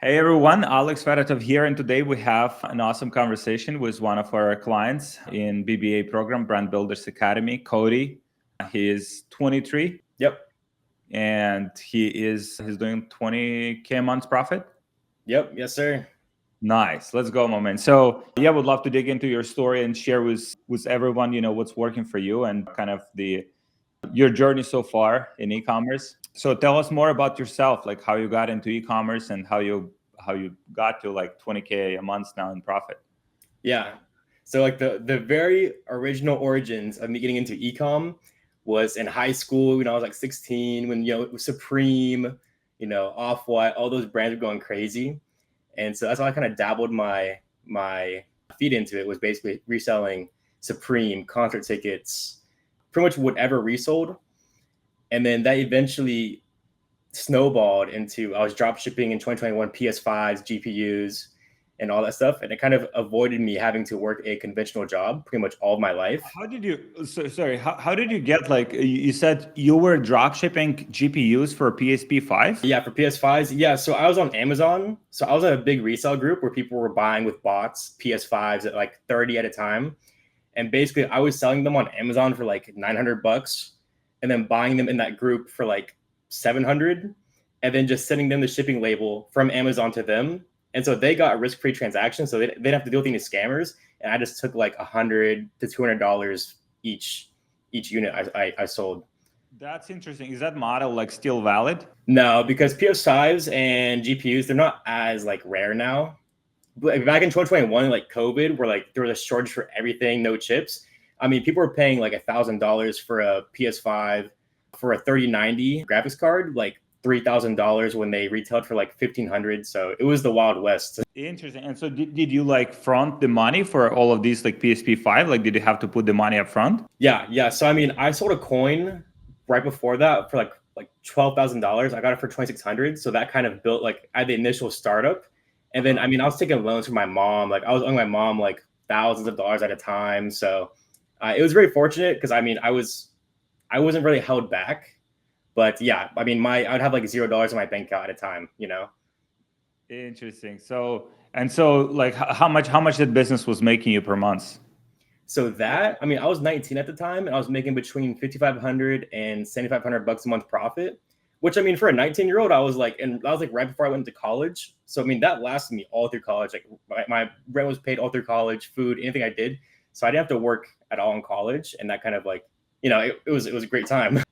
Hey everyone, Alex Fedotoff here, and today we have an awesome conversation with one of our clients in BBA program, Brand Builders Academy, Kody. He is 23 Yep. and he's doing 20K a month profit. Yep. Yes, sir. Nice. Let's go, my man. So yeah, would love to dig into your story and share with everyone, what's working for you and kind of your journey so far in e-commerce. So tell us more about yourself, like how you got into e-commerce and how you got to like 20K a month now in profit. Yeah. So like the very original origins of me getting into ecom was in high school when I was like 16, when it was Supreme, Off-White, all those brands were going crazy. And so that's how I kind of dabbled my feet into it, was basically reselling Supreme, concert tickets, pretty much whatever resold. And then that eventually snowballed into, I was drop shipping in 2021 PS5s, GPUs, and all that stuff. And it kind of avoided me having to work a conventional job pretty much all of my life. How did you get, like, you said you were drop shipping GPUs for PSP5? Yeah, for PS5s. Yeah, so I was on Amazon. So I was in a big resale group where people were buying with bots PS5s at like 30 at a time. And basically I was selling them on Amazon for like $900 and then buying them in that group for like 700 and then just sending them the shipping label from Amazon to them. And so they got a risk-free transaction, so they didn't have to deal with any scammers. And I just took like $100 to $200 each unit I sold. That's interesting. Is that model like still valid? No, because PS5s and GPUs, they're not as like rare now. Like back in 2021, like COVID, where like there was a shortage for everything, no chips. I mean, people were paying like $1,000 for a PS5 for a 3090 graphics card, like $3,000 when they retailed for like 1,500. So it was the Wild West. Interesting. And so did you like front the money for all of these like PSP5? Like, did you have to put the money up front? Yeah. So I mean, I sold a coin right before that for like $12,000. I got it for 2,600. So that kind of built like at the initial startup. And then I mean, I was taking loans from my mom. Like I was owing my mom like thousands of dollars at a time. So it was very fortunate because I mean, I wasn't really held back. But yeah, I mean, I would have like $0 in my bank account at a time. Interesting. So like how much that business was making you per month? So that, I mean, I was 19 at the time and I was making between 5,500 and 7,500 bucks a month profit, which I mean, for a 19-year-old, I was like, and I was like right before I went to college. So, I mean, that lasted me all through college. Like my rent was paid all through college, food, anything I did. So I didn't have to work at all in college. And that kind of like, it was a great time.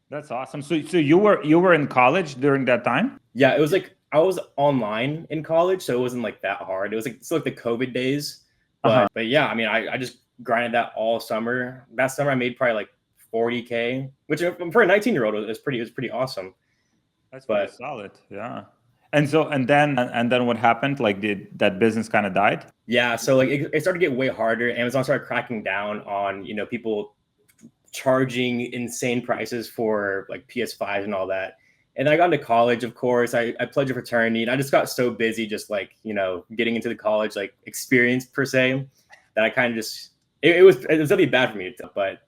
That's awesome. So you were in college during that time? Yeah, it was like, I was online in college, so it wasn't like that hard. It was like still like the COVID days. Uh-huh. But yeah, I mean, I just grinded that all summer. That summer I made probably like 40K, which for a 19-year-old it was pretty awesome. That's pretty But solid. Yeah. And then what happened? Like, did that business kind of died? yeah, so like it started to get way harder. Amazon started cracking down on, people charging insane prices for like PS5s and all that. And I got into college, of course. I pledged a fraternity, and I just got so busy, just like getting into the college like experience per se, that I kind of just it was really bad for me. But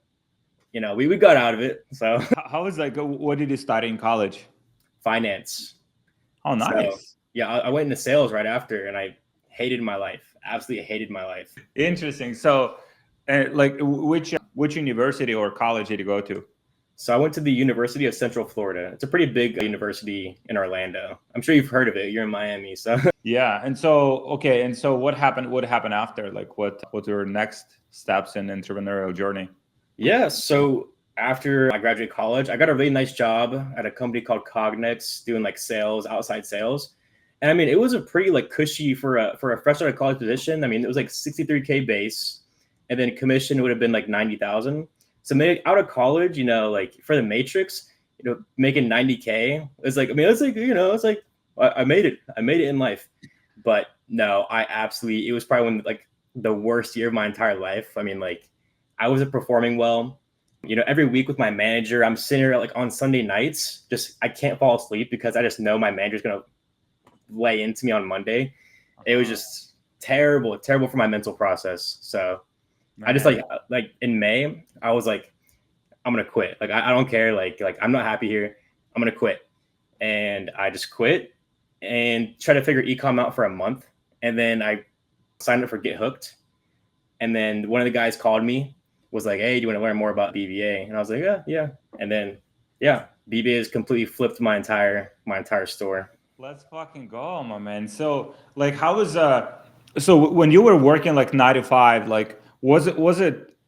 we got out of it. So How was, like, what did you study in college? finance. Oh, So nice. yeah, I went into sales right after, and I hated my life. Absolutely hated my life. Interesting. So, like, which university or college did you go to? So I went to the University of Central Florida. It's a pretty big university in Orlando. I'm sure you've heard of it. You're in Miami, so Yeah. And so, okay. And so what happened? What happened after? Like, what were next steps in entrepreneurial journey? yeah. So after I graduated college, I got a really nice job at a company called Cognex doing like sales, outside sales. And I mean, it was a pretty like cushy for a fresh out of college position. I mean, it was like 63K base, and then commission would have been like 90,000. So maybe out of college, like for the Matrix, making 90K is like, I mean, it's like, it's like I made it. I made it in life. But no, it was probably like the worst year of my entire life. I mean, like I wasn't performing well. Every week with my manager, I'm sitting here like on Sunday nights, just I can't fall asleep because I just know my manager's gonna lay into me on Monday. It was just terrible, terrible for my mental process. So I just Man. like in May, I was like, I'm gonna quit. Like I don't care. Like I'm not happy here. I'm gonna quit. And I just quit. and tried to figure eCom out for a month. And then I signed up for Get Hooked. And then one of the guys called me, was like, "Hey, do you want to learn more about BBA?" And I was like, "Yeah, yeah." And then, yeah, BBA has completely flipped my entire store. Let's fucking go, my man. So, like, how was so when you were working like 9 to 5, like, was it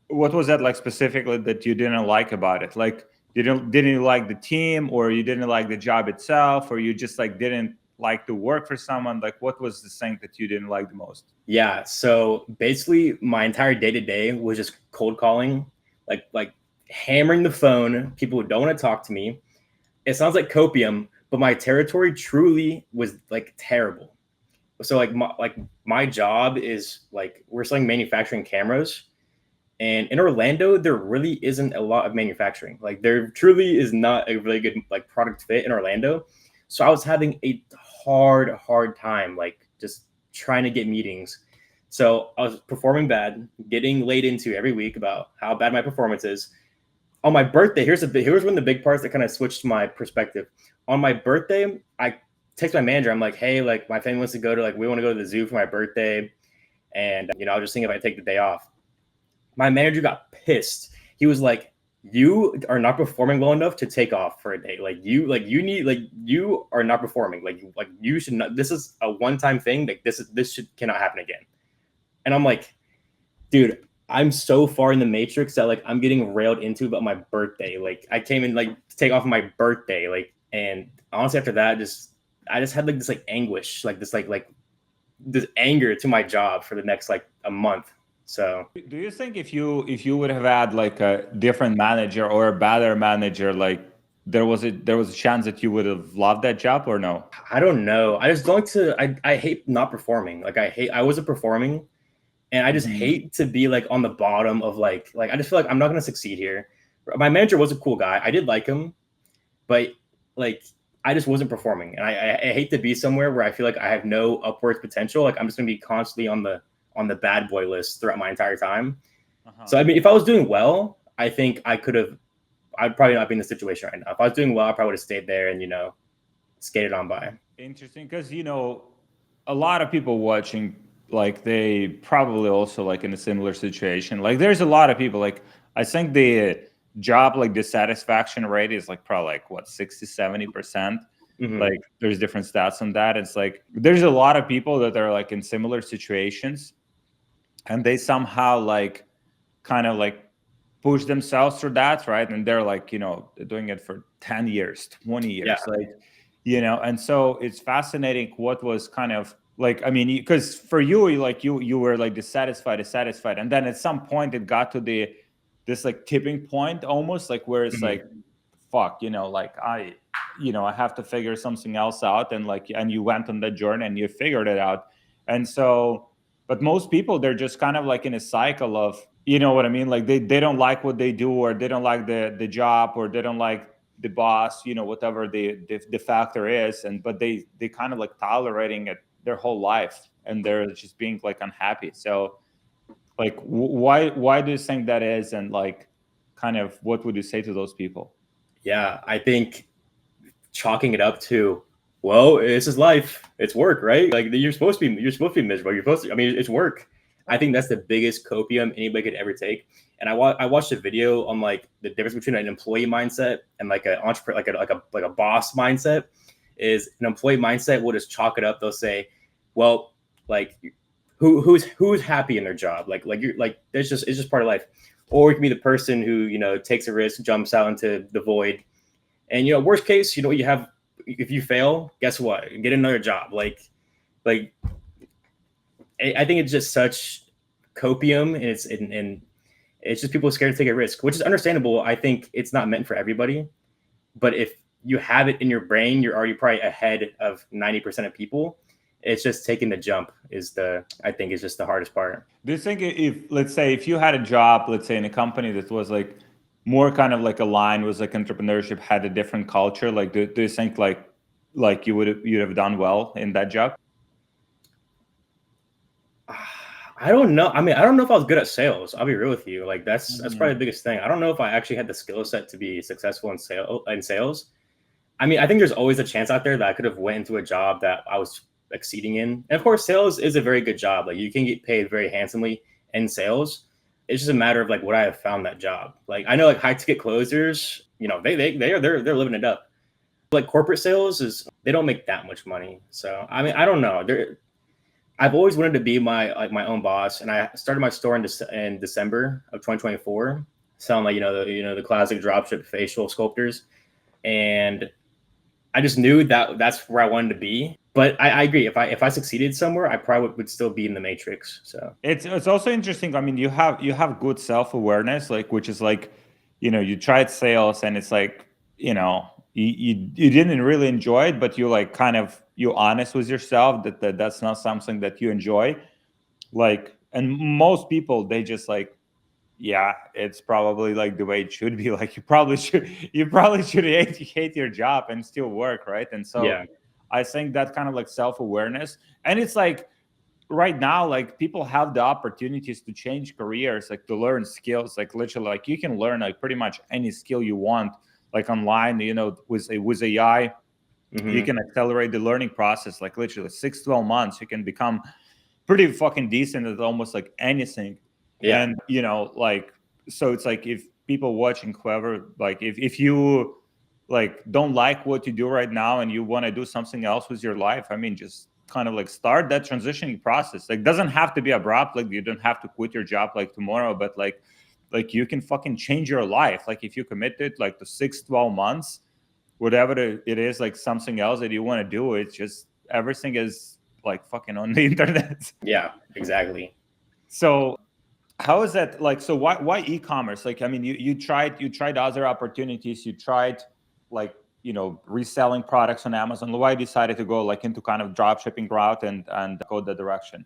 what was that like specifically that you didn't like about it? Like, didn't you like the team, or you didn't like the job itself, or you just like didn't like to work for someone? Like, what was the thing that you didn't like the most? Yeah, so basically my entire day to day was just cold calling, like hammering the phone, people who don't want to talk to me. It sounds like copium, but my territory truly was like terrible. So like my job is like we're selling manufacturing cameras, and in Orlando there really isn't a lot of manufacturing. Like there truly is not a really good like product fit in Orlando. So I was having a hard time like just trying to get meetings. So I was performing bad, getting laid into every week about how bad my performance is. On my birthday, here's one of the big parts that kind of switched my perspective. On my birthday, I text my manager. I'm like, "Hey, like my family wants to go to like we want to go to the zoo for my birthday, and I was just thinking if I take the day off." My manager got pissed. He was like, "You are not performing well enough to take off for a day. You are not performing. Like you should not. This is a one time thing. Like this should cannot happen again." And I'm like, dude, I'm so far in the matrix that like I'm getting railed into about my birthday. Like I came in like to take off my birthday, like, and honestly after that, I just had like this like anguish, like this anger to my job for the next like a month. So Do you think if you would have had like a different manager or a better manager, like there was a chance that you would have loved that job, or no? I don't know. I just don't like to. I hate not performing. Like I wasn't performing, and I just Mhm. hate to be like on the bottom of like I just feel like I'm not gonna succeed here. My manager was a cool guy. I did like him, but like I just wasn't performing, and I hate to be somewhere where I feel like I have no upwards potential. Like I'm just gonna be constantly on the bad boy list throughout my entire time. Uh-huh. So I mean, if I was doing well, I think I could have. I'd probably not be in the situation right now. If I was doing well, I probably would have stayed there and skated on by. Interesting, because a lot of people watching, like they probably also like in a similar situation. Like there's a lot of people like I think the job like dissatisfaction rate is like probably like what 60-70%. Mm-hmm. Like there's different stats on that. It's like there's a lot of people that are like in similar situations, and they somehow like kind of like push themselves through that, right? And they're like doing it for 10 years, 20 Yeah. years, like and so it's fascinating what was kind of like, I mean, because for you, like you were like dissatisfied, and then at some point it got to this like tipping point almost, like where it's like, Mm-hmm. fuck, like I have to figure something else out, and you went on that journey and you figured it out. And so, but most people, they're just kind of like in a cycle of, you know what I mean, like they don't like what they do, or they don't like the job, or they don't like the boss, whatever the factor is, and but they kind of like tolerating it their whole life, and they're just being like unhappy. So like why do you think that is, and like kind of what would you say to those people? Yeah. I think chalking it up to, well, this is life. It's work, right? Like you're supposed to be miserable. You're supposed to. I mean, it's work. I think that's the biggest copium anybody could ever take. And I watched a video on like the difference between an employee mindset and like an entrepreneur, like a boss mindset. Is an employee mindset will just chalk it up. They'll say, well, like who's happy in their job? Like you're like it's just part of life. Or you can be the person who takes a risk, jumps out into the void, and worst case, you have if you fail, guess what? Get another job. Like I think it's just such copium, and it's just people scared to take a risk, which is understandable. I think it's not meant for everybody, but if you have it in your brain, you're already probably ahead of 90% of people. It's just taking the jump I think is just the hardest part. Do you think if, let's say, if you had a job, let's say in a company that was like more kind of like aligned with like entrepreneurship, had a different culture, like do you think like you'd have done well in that job? I don't know. I mean, I don't know if I was good at sales. I'll be real with you. Like that's Mhm. probably the biggest thing. I don't know if I actually had the skill set to be successful in sales. I mean, I think there's always a chance out there that I could have went into a job that I was exceeding in. And of course, sales is a very good job. Like you can get paid very handsomely in sales. It's just a matter of like would I have found that job? Like I know like high ticket closers, you know, they're living it up. Like corporate sales is they don't make that much money. So I mean, I don't know. I've always wanted to be my own boss, and I started my store in December of 2024, selling like the classic dropship facial sculptors, and I just knew that that's where I wanted to be. But I agree. If I succeeded somewhere, I probably would still be in the matrix. So It's also interesting. I mean, you have good self-awareness, like which is like, you tried sales and it's like, you didn't really enjoy it, but you like kind of you honest with yourself that's not something that you enjoy. Like, and most people they just like, yeah, it's probably like the way it should be. Like you probably should hate your job and still work, right? And so yeah, I think that kind of like self-awareness, and it's like right now like people have the opportunities to change careers, like to learn skills, like literally like you can learn like pretty much any skill you want, like online, with AI. You hmm can accelerate the learning process, like literally 6 to 12 months you can become pretty fucking decent at almost like anything. yeah, And like, so it's like if people watching, whoever, like if you like don't like what you do right now and you want to do something else with your life, I mean, just kind of like start that transitioning process. Like doesn't have to be abrupt, like you don't have to quit your job like tomorrow, but like you can fucking change your life, like if you committed like to 6 to 12 months, whatever it is, like something else that you want to do. It's just everything is like fucking on the internet. yeah, exactly. So how is that like, so why e-commerce? Like, I mean, you tried other opportunities, you tried like, reselling products on Amazon. Why you decided to go like into kind of drop shipping route and go that direction?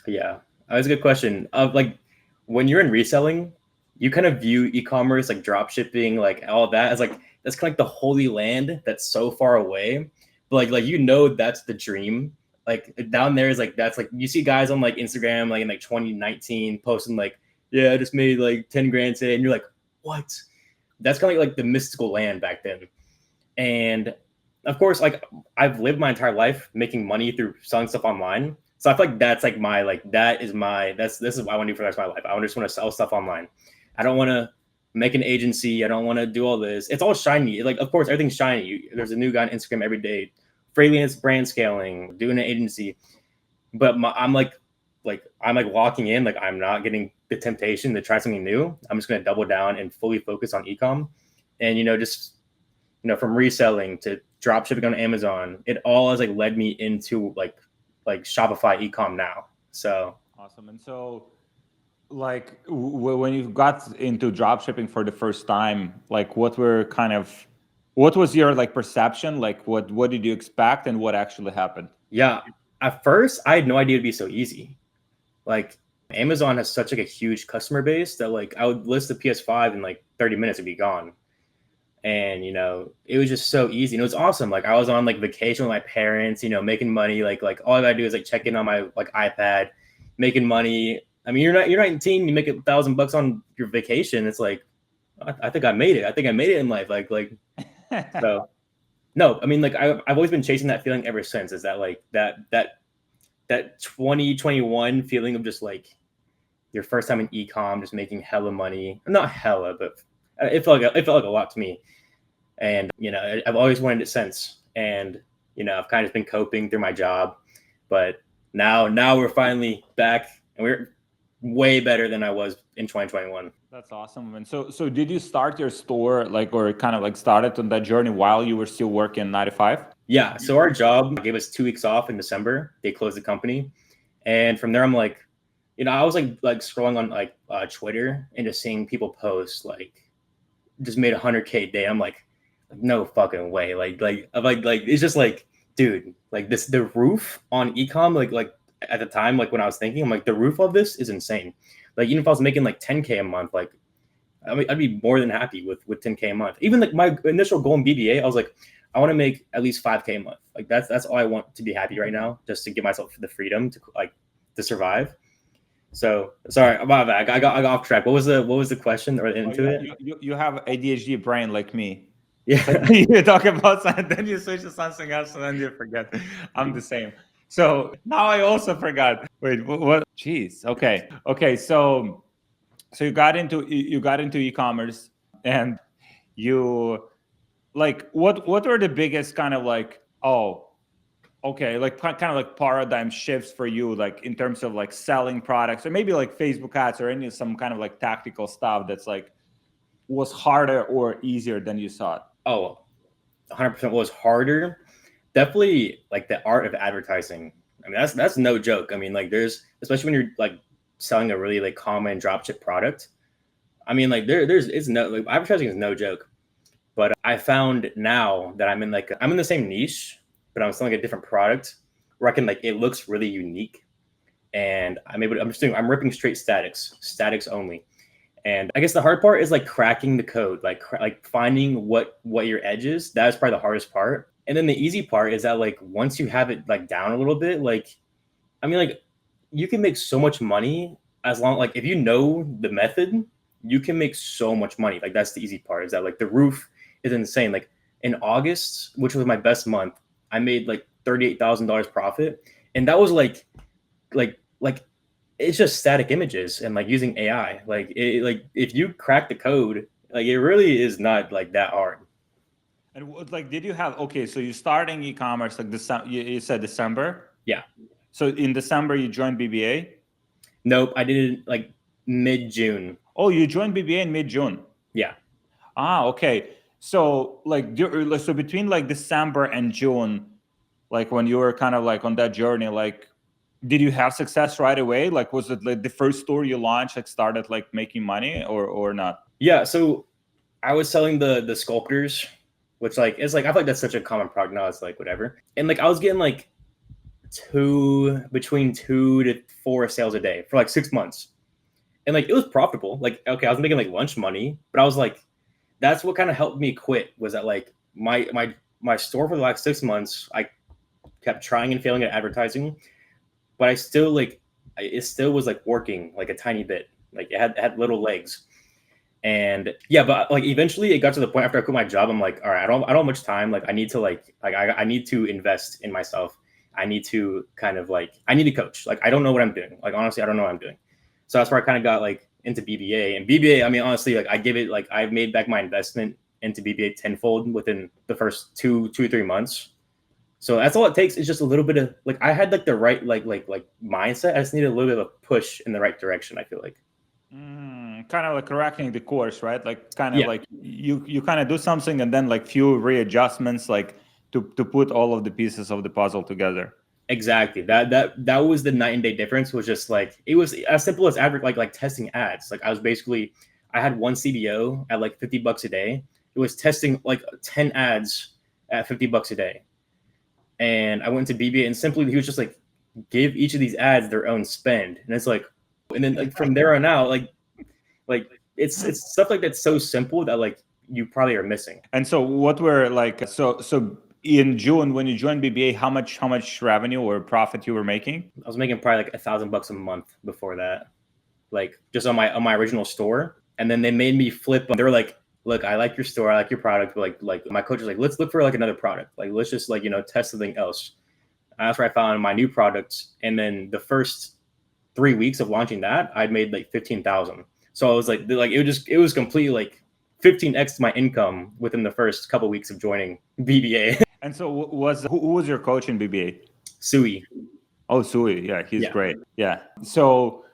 Yeah, that was a good question. Of like when you're in reselling, you kind of view e-commerce like drop shipping, like all that as like that's kind of like the holy land that's so far away. But that's the dream. Like down there is like that's like you see guys on like Instagram like in like 2019 posting like, yeah, I just made like 10 grand today, and you're like, what? That's kind of like the mystical land back then. And of course, like I've lived my entire life making money through selling stuff online. So I feel like that's like my like that is my that's this is what I want to do for the rest of my life. I just want to sell stuff online. I don't want to make an agency. I don't want to do all this. It's all shiny. Like of course everything's shiny. There's a new guy on Instagram every day, freelance brand scaling, doing an agency. But I'm like walking in like I'm not getting the temptation to try something new. I'm just gonna double down and fully focus on ecom, and just from reselling to drop shipping on Amazon, it all has like led me into like Shopify ecom now. So Awesome. And so like when you got into drop shipping for the first time, like what was your like perception? Like what did you expect and what actually happened? yeah, at first I had no idea it'd be so easy. Like Amazon has such like a huge customer base that like I would list the PS5 in like 30 minutes it'd be gone. And it was just so easy and it was awesome. Like I was on like vacation with my parents, making money. Like all I gotta do is like check in on my like iPad, making money. I mean, you're 19, you make $1,000 on your vacation. It's like I think I made it. I think I made it in life. So no, I mean like I've always been chasing that feeling ever since. Is that like that 2021 feeling of just like your first time in ecom, just making hella money. Not hella, but it felt like a lot to me. And I've always wanted it since. And I've kind of been coping through my job, but now we're finally back, and we're way better than I was in 2021. That's awesome. And so did you start your store like, or kind of like started on that journey while you were still working 9 to 5? Yeah. So our job gave us 2 weeks off in December. They closed the company, and from there I'm like, I was like scrolling on like Twitter and just seeing people post like just made 100K a day. I'm like no fucking way. Like it's just like, dude, like the roof on ecom, like at the time, like when I was thinking, I'm like the roof of this is insane. Like even if I was making like 10K a month, like I mean, I'd be more than happy with 10K a month. Even like my initial goal in BBA, I was like, I want to make at least 5K a month. Like that's all I want to be happy right now, just to give myself the freedom to survive. So sorry about that. I got off track. What was the question or Oh into yeah, it? you have ADHD brain like me. Yeah. You talk about something, then you switch to something else, and then you forget. I'm the same. So now I also forgot. Wait, what? Jeez. Okay. Okay. So you got into e-commerce, and you like what were the biggest kind of like, oh, okay, like kind of like paradigm shifts for you, like in terms of like selling products, or maybe like Facebook ads, or any some kind of like tactical stuff that's like was harder or easier than you thought? Oh, 100% was harder. Definitely like the art of advertising. I mean, that's no joke. I mean, like there's, especially when you're like selling a really like common dropship product. I mean, like there's it's no, like advertising is no joke. But I found now that I'm in the same niche, but I'm selling a different product where I can like, it looks really unique, and I'm ripping straight statics only. And I guess the hard part is like cracking the code, like finding what your edge is. That is probably the hardest part. And then the easy part is that like once you have it like down a little bit, like I mean like you can make so much money as long, like if you know the method, you can make so much money. Like that's the easy part, is that like the roof is insane. Like in August, which was my best month, I made like $38,000 profit, and that was like it's just static images and like using AI. Like if you crack the code, like it really is not like that hard. And like, did you have, okay, so you starting e-commerce like December, you said December. Yeah. So in December you joined BBA. Nope. I did it like mid June. Oh, you joined BBA in mid-June. Yeah. Okay. So like, so between like December and June, like when you were kind of like on that journey, like, did you have success right away? Like, was it like the first store you launched like started like making money, or not? Yeah. So I was selling the sculptors, which like it's like I feel like that's such a common product now. It's like whatever. And like I was getting like between 2 to 4 sales a day for like 6 months. And like it was profitable. Like, okay, I was making like lunch money, but I was like, that's what kind of helped me quit, was that like my store for the last 6 months, I kept trying and failing at advertising, but I still like it still was like working like a tiny bit. Like it had little legs. And yeah, but like eventually it got to the point after I quit my job, I'm like, all right, I don't have much time. Like I need to I need to invest in myself. I need to kind of like I need to coach. Like I don't know what I'm doing. Like honestly, I don't know what I'm doing. So that's where I kind of got like into BBA. And BBA, I mean, honestly, like I give it like I've made back my investment into BBA tenfold within the first 2 or 3 months. So that's all it takes, is just a little bit of like I had like the right like mindset. I just needed a little bit of a push in the right direction, I feel like. Kind of like correcting the course, right? Like kind of Yeah. like you kind of do something, and then like few readjustments, like to put all of the pieces of the puzzle together. Exactly. That was the night and day difference. Was just like it was as simple as like testing ads. Like I had one CBO at like $50 a day. It was testing like 10 ads at $50 a day. And I went to BBA, and simply he was just like, give each of these ads their own spend. And it's like, and then like from there on out, like it's stuff like that's so simple that like you probably are missing. And so what were like, so in June when you joined BBA, how much revenue or profit you were making? I was making probably like $1,000 a month before that, like just on my original store. And then they made me flip. They were like, look, I like your store, I like your product, but like my coach was like, let's look for like another product. Like let's just like, test something else. And that's where I found my new products. And then the first 3 weeks of launching that, I'd made like 15,000. So I was like it was completely like 15x my income within the first couple of weeks of joining BBA. And so who was your coach in BBA? Sui. Oh, Sui. Yeah, he's Yeah. great. Yeah. So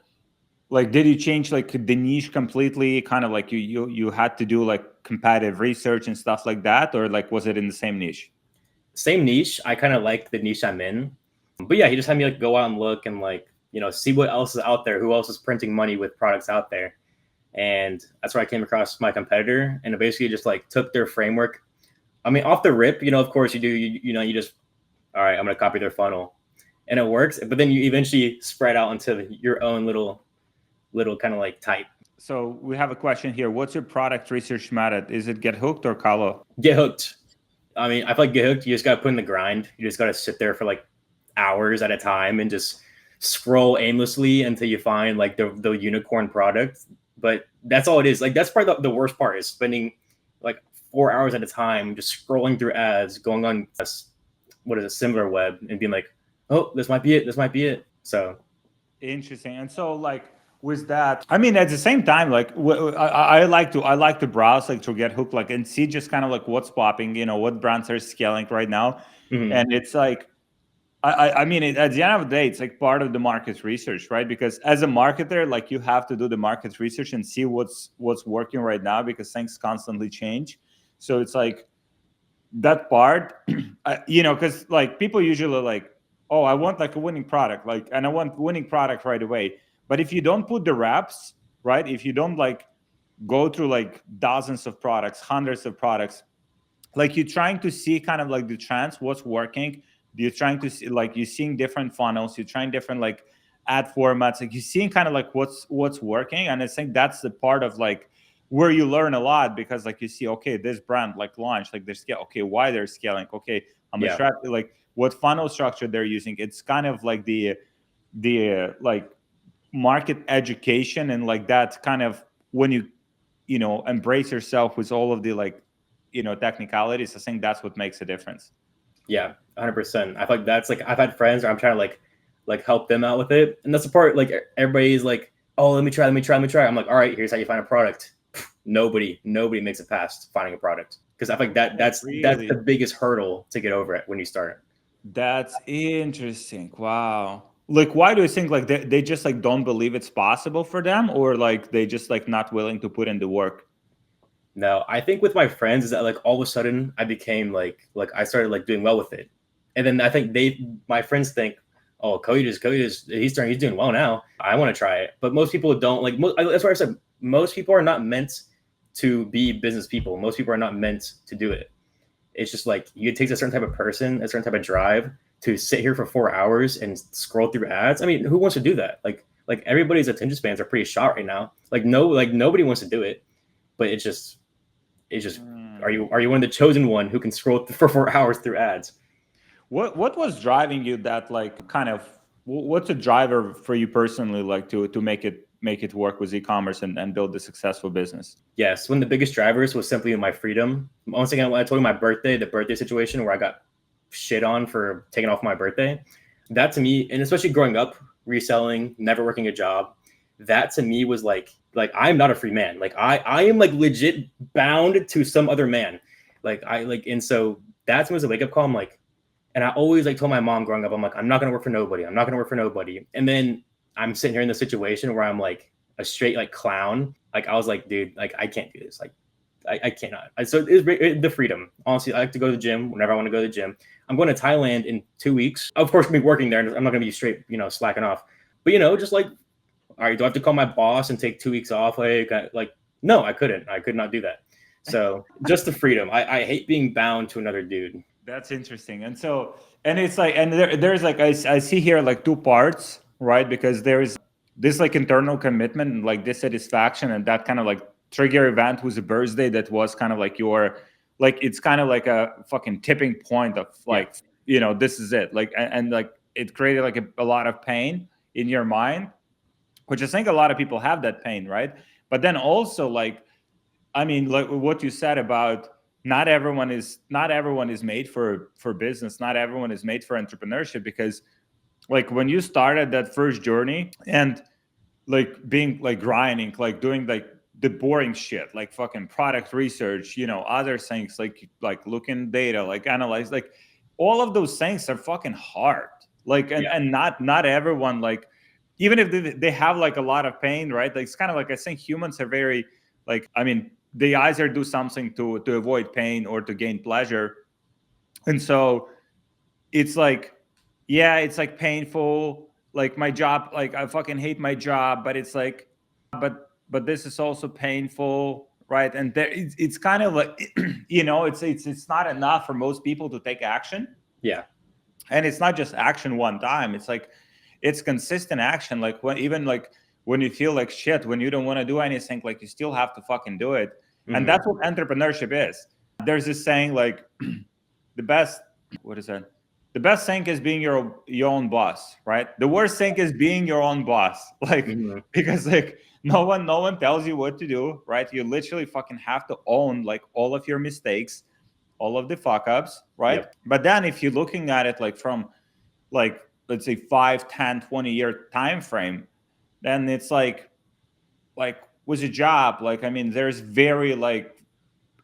like, did you change like the niche completely? Kind of like you had to do like competitive research and stuff like that, or like was it in the same niche? Same niche. I kind of like the niche I'm in. But yeah, he just had me like go out and look and like, see what else is out there, who else is printing money with products out there. And that's where I came across my competitor, and it basically just like took their framework. I mean, off the rip, of course you just, all right, I'm going to copy their funnel, and it works. But then you eventually spread out into your own little kind of like type. So we have a question here. What's your product research method? Is it Get Hooked or Kalo? Get hooked. I mean, I feel like Get Hooked, you just got to put in the grind. You just got to sit there for like hours at a time and just scroll aimlessly until you find like the unicorn product. But that's all it is. Like that's probably the worst part, is spending like 4 hours at a time, just scrolling through ads, going on what is a similar web and being like, oh, this might be it. This might be it. So interesting. And so like with that, I mean, at the same time, like I like to browse, like to get hooked, like and see just kind of like what's popping, what brands are scaling right now. mhm. And it's like I mean, at the end of the day, it's like part of the market research, right? Because as a marketer, like you have to do the market research and see what's working right now because things constantly change. So it's like that part, because like people usually like, oh, I want like a winning product, like, and I want winning product right away. But if you don't put the reps, right? If you don't like go through like dozens of products, hundreds of products, like you're trying to see kind of like the trends, what's working. You're trying to see like you're seeing different funnels, you're trying different like ad formats, like you're seeing kind of like what's working. And I think that's the part of like where you learn a lot because like you see, okay, this brand like launched, like they're scale, okay, why they're scaling, okay, I'm Yeah. attracted, like what funnel structure they're using. It's kind of like the like market education and like that kind of when you embrace yourself with all of the like technicalities. I think that's what makes a difference. Yeah, 100%. I feel like that's like I've had friends where I'm trying to like help them out with it, and that's the part like everybody's like, oh, let me try, let me try, let me try. I'm like, all right, here's how you find a product. Nobody makes it past finding a product because I feel like that's the Really? biggest hurdle to get over it when you start. That's interesting. Wow. Like, why do you think like they just like don't believe it's possible for them, or like they just like not willing to put in the work? No, I think with my friends is that like all of a sudden I became like I started like doing well with it, and then I think my friends think, oh, Cody just he's doing well now. I want to try it, but most people don't like. That's why I said most people are not meant to be business people. Most people are not meant to do it. It's just like it takes a certain type of person, a certain type of drive to sit here for 4 hours and scroll through ads. I mean, who wants to do that? Like everybody's attention spans are pretty short right now. Like nobody wants to do it, but it's just are Mm. you one of the chosen one who can scroll for 4 hours through ads? What was driving you that like kind of what's a driver for you personally like to make it work with e-commerce and build a successful business? Yes, one of the biggest drivers was simply my freedom. Once again, when I told you the birthday situation where I got shit on for taking off my birthday, that to me, and especially growing up reselling, never working a job, that to me was like I'm not a free man. Like I am like legit bound to some other man. And so that was a wake up call. I'm like, and I always like told my mom growing up, I'm like, I'm not gonna work for nobody. I'm not gonna work for nobody. And then I'm sitting here in the situation where I'm like a straight like clown. Like I was like, dude, like I can't do this. Like I cannot. So the freedom. Honestly, I like to go to the gym whenever I want to go to the gym. I'm going to Thailand in 2 weeks. Of course, I'm gonna be working there. I'm not gonna be straight, slacking off. But just like, all right, do I have to call my boss and take 2 weeks off? Like, no, I couldn't. I could not do that. So just the freedom. I hate being bound to another dude. That's interesting. And so, and it's like, and there's like, I see here like two parts, right? Because there's this like internal commitment and like dissatisfaction and that kind of like trigger event was a birthday that was kind of like like, it's kind of like a fucking tipping point of Yeah. like, this is it. Like, and like it created like a lot of pain in your mind, which I think a lot of people have that pain, right? But then also like, I mean, like what you said about not everyone is made for business. Not everyone is made for entrepreneurship because like when you started that first journey and like being like grinding, like doing like the boring shit, like fucking product research, other things like looking data, like analyze, like all of those things are fucking hard. Like Yeah. and not everyone like even if they have like a lot of pain, right? Like it's kind of like I think humans are very like I mean they either do something to avoid pain or to gain pleasure. And so it's like, yeah, it's like painful. Like my job, like I fucking hate my job, but it's like, but this is also painful, right? And there, it's kind of like, it's not enough for most people to take action, Yeah. and it's not just action one time. It's like it's consistent action. Like even like when you feel like shit, when you don't want to do anything, like you still have to fucking do it. And Mhm. that's what entrepreneurship is. There's this saying like the best, what is that? the best thing is being your own boss, right? The worst thing is being your own boss, like Mm-hmm. because like no one tells you what to do, right? You literally fucking have to own like all of your mistakes, all of the fuck ups, right? Yep. But then if you're looking at it like from like let's say 5, 10, 20 year time frame, then it's like with a job, like I mean, there's very like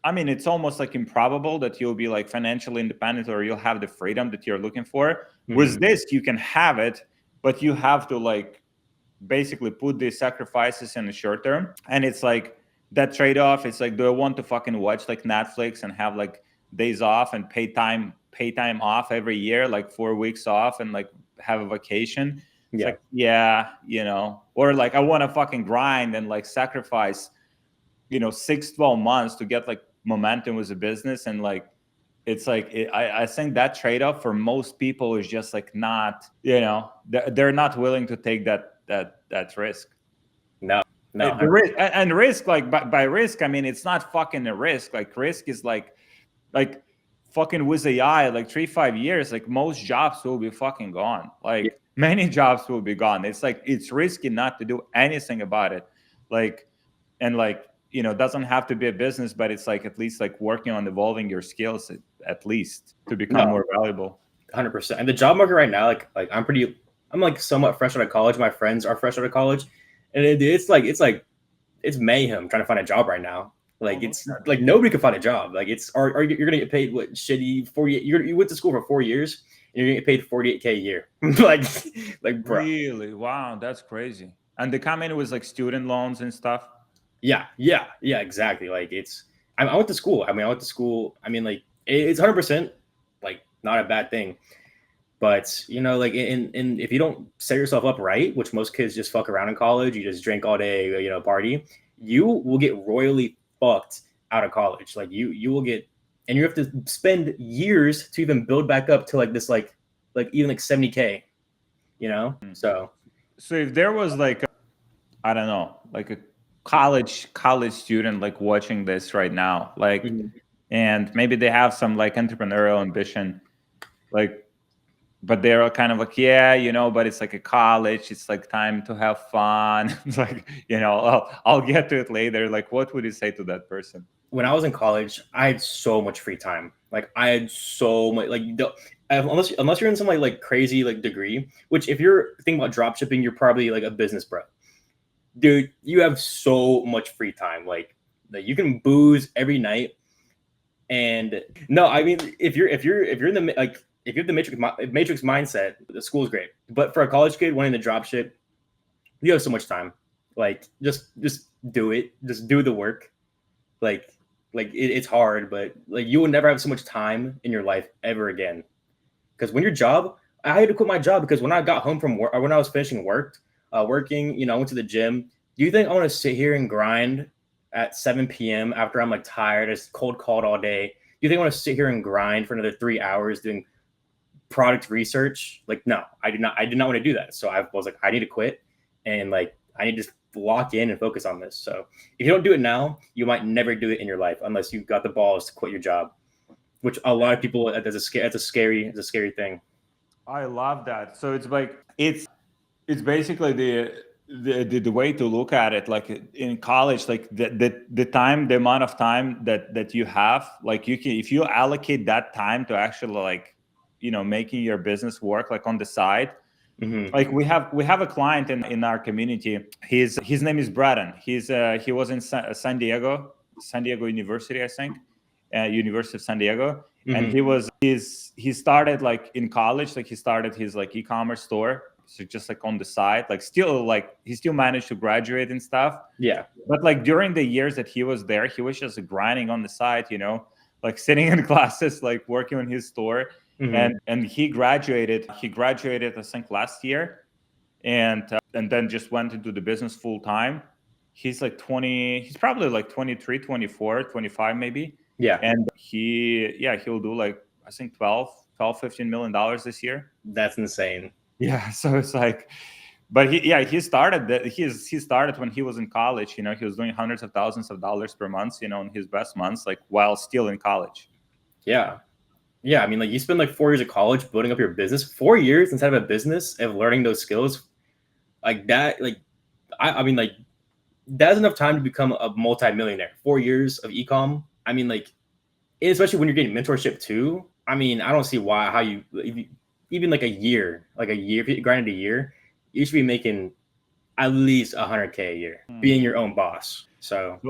I mean, it's almost like improbable that you'll be like financially independent or you'll have the freedom that you're looking for. With Mm-hmm. this, you can have it, but you have to like basically put the sacrifices in the short term. And it's like that trade-off. It's like, do I want to fucking watch like Netflix and have like days off and pay time off every year, like 4 weeks off and like have a vacation? It's Yeah. like, yeah, or like I want to fucking grind and like sacrifice 6-12 months to get like momentum with a business. And like it's like I think that trade-off for most people is just like not they're not willing to take that risk. No. No. The risk and risk, like by risk I mean it's not fucking a risk. Like risk is like fucking with AI, like 3-5 years, like most jobs will be fucking gone. Yeah. Like many jobs will be gone. It's like it's risky not to do anything about it. Like and like doesn't have to be a business, but it's like at least like working on evolving your skills at least to become No. more valuable. 100%. And the job market right now, like I'm like somewhat fresh out of college. My friends are fresh out of college, and it's mayhem trying to find a job right now. Like it's like nobody can find a job. Like you're gonna get paid what shitty 48. You went to school for 4 years and you're gonna get paid 48K a year. like bro. Really? Wow, that's crazy. And they come in with like student loans and stuff. Yeah, exactly. Like I went to school. I went to school. Like it's 100% like not a bad thing. But like in if you don't set yourself up right, which most kids just fuck around in college, you just drink all day, party, you will get royally fucked out of college. Like you will get, and you have to spend years to even build back up to like this like even like 70K, So if there was like I don't know, like a college student like watching this right now, like and maybe they have some like entrepreneurial ambition, like but they're kind of like, yeah, but it's like a college, it's like time to have fun. It's like, I'll get to it later. Like, what would you say to that person? When I was in college, I had so much free time. Like I had so much, like unless you're in some like crazy like degree, which if you're thinking about drop shipping, you're probably like a business bro. Dude, you have so much free time. Like you can booze every night. And no, I mean, if you're in the like, if you have the matrix mindset, the school is great. But for a college kid wanting to drop ship, you have so much time. Like just do it. Just do the work. Like it's hard, but like you will never have so much time in your life ever again. Because when your job, I had to quit my job because when I got home from work, or when I was finishing working, I went to the gym. Do you think I want to sit here and grind at 7 p.m. after I'm like tired, it's cold called all day? Do you think I want to sit here and grind for another 3 hours doing product research? Like, no, I did not want to do that. So I was like, I need to quit, and like I need to lock in and focus on this. So if you don't do it now, you might never do it in your life unless you've got the balls to quit your job, which a lot of people, that's a scary thing. I love that. So it's like it's basically the way to look at it. Like in college, like the amount of time that you have, like you can, if you allocate that time to actually like making your business work like on the side. Like we have a client in our community. His name is Braden. He was in San Diego University, I think, University of San Diego. And he started like in college, like he started his like e-commerce store, so just like on the side, like still like he still managed to graduate and stuff. Yeah. But like during the years that he was there, he was just grinding on the side, like sitting in classes, like working on his store. And he graduated I think last year, and then just went into the business full time. He's like 20, he's probably like 23, 24, 25 maybe. Yeah. And he'll do like I think 15 million dollars this year. That's insane. Yeah, so it's like, but he started when he was in college. He was doing hundreds of thousands of dollars per month, in his best months, like while still in college. Yeah, Yeah, I mean, like you spend like 4 years of college building up your business. 4 years instead of a business of learning those skills like that. Like I mean, like that's enough time to become a multi-millionaire. 4 years of ecom. I mean, like especially when you're getting mentorship too. I mean, I don't see why how you even like a year, if you grinded a year, you should be making at least 100K a year, being your own boss. So